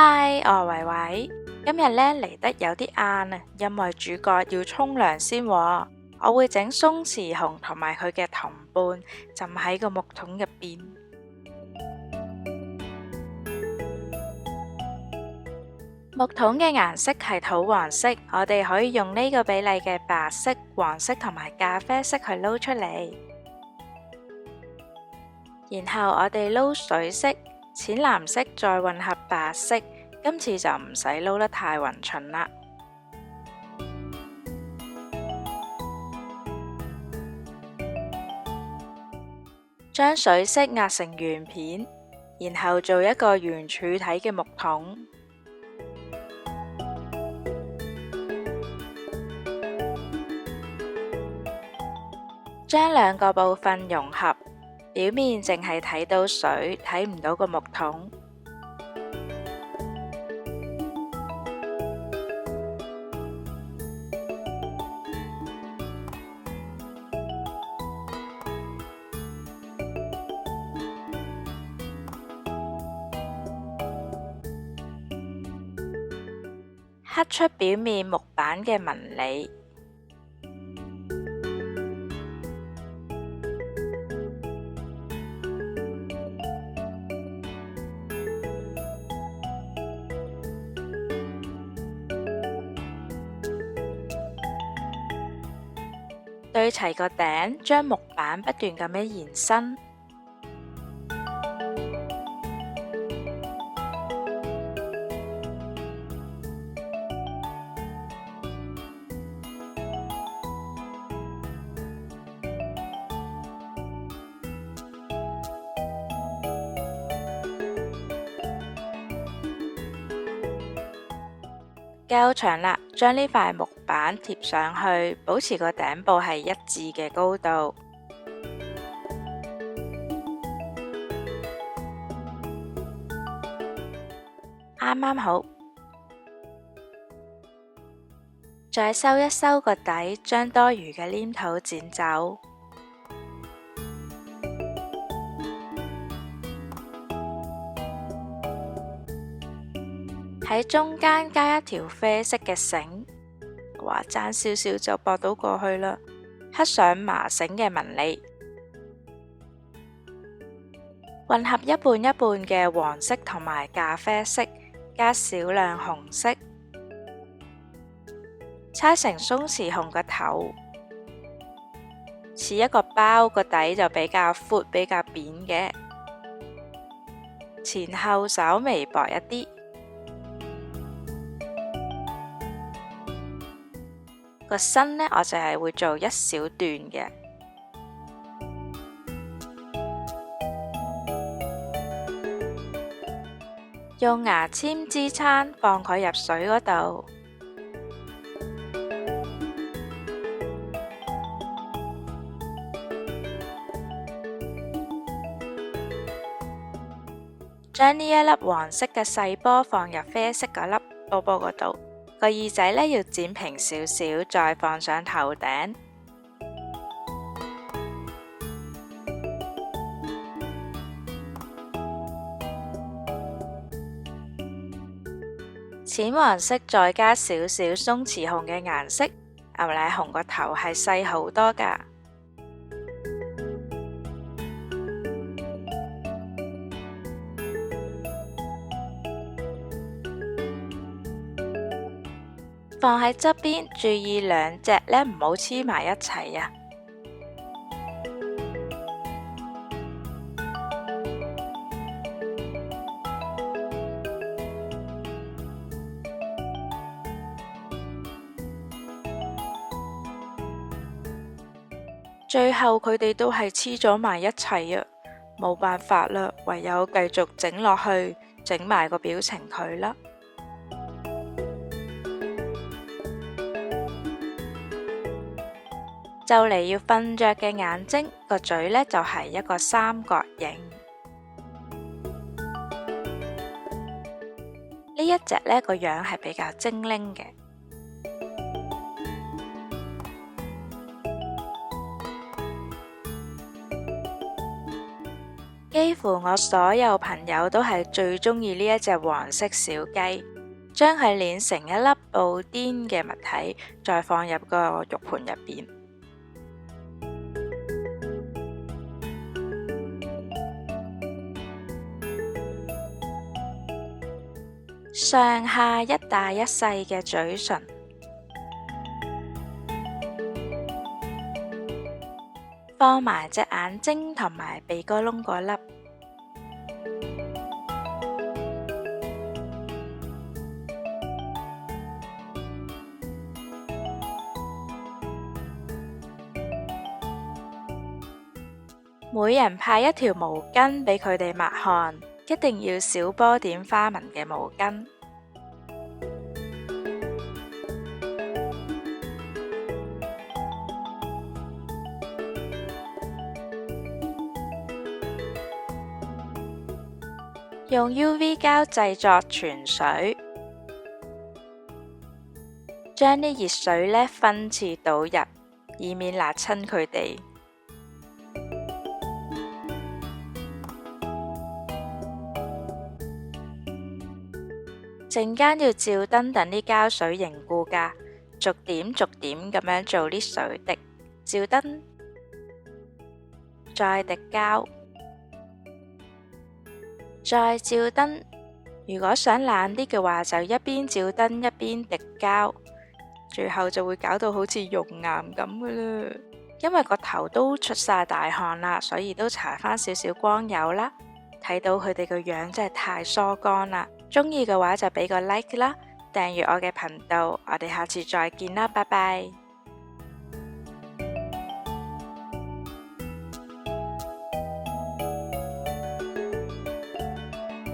嗨，我係維維，今日呢嚟得有啲晏啊，因為主角要沖涼先喎。我會整鬆弛熊同埋佢嘅同伴浸喺個木桶入邊。木桶嘅顏色係土黃色，我哋可以用呢個比例嘅白色、黃色同埋咖啡色去撈出嚟。然後我哋撈水色、淺藍色再混合白色，今次就唔使撈得太勻循啦。將水色壓成圓片，然後做一個圓柱體嘅木桶。將兩個部分融合，表面淨係睇到水，睇唔到個木桶。刻出表面木板嘅紋理。對齊個頂，將木板不斷咁樣延伸。夠長啦，將呢塊木板貼上去，保持個頂部係一致嘅高度。啱啱好。再收一收個底，將多餘嘅黏土剪走。喺中間加一條啡色嘅繩，哇，爭少少就駁到過去啦。刻上麻繩嘅紋理，混合一半一半嘅黃色同埋咖啡色，加少量紅色，搓成鬆弛熊個頭，似一個包，個底就比較闊，比較扁嘅，前後稍微薄一啲。個身呢，我就係會做一小段嘅，用牙籤支撐，放佢入水嗰度。將呢一粒黃色嘅細波放入啡色嗰粒波波嗰度。個耳仔呢要剪平少少，再放上頭頂。淺黃色再加少少鬆弛熊嘅顏色，牛奶熊個頭係細好多㗎。放喺側邊，注意兩隻呢唔好黐埋一齊啊！最後佢哋都係黐咗埋一齊啊，冇辦法啦，唯有繼續整落去，整埋個表情佢啦。就嚟要瞓着嘅眼睛，個嘴呢就係一個三角形。呢一隻呢個樣係比較精靈嘅。基幾乎我所有朋友都係最鍾意呢一隻黃色小雞，將佢捏成一粒布甸嘅物體，再放入個肉盤入邊。上下一大一細嘅嘴唇，放埋隻眼睛同埋鼻哥窿嗰粒。每人派一條毛巾俾佢哋抹汗，一定要小波點花紋嘅毛巾。用 UV 膠製作泉水，將啲熱水呢分次倒入，以免辣親佢哋。陣間要照燈等啲膠水凝固㗎，逐點逐點咁樣做啲水滴，照燈，再滴膠，再照燈。如果想懶啲嘅話，就一邊照燈一邊滴膠，最後就會搞到好似熔岩咁嘅啦。因為個頭都出晒大汗啦，所以都搽返少少光油啦。睇到佢哋個樣真係太疏乾啦。鍾意嘅話就俾個 like 啦，訂閱我嘅頻道，我哋下次再見啦，拜拜。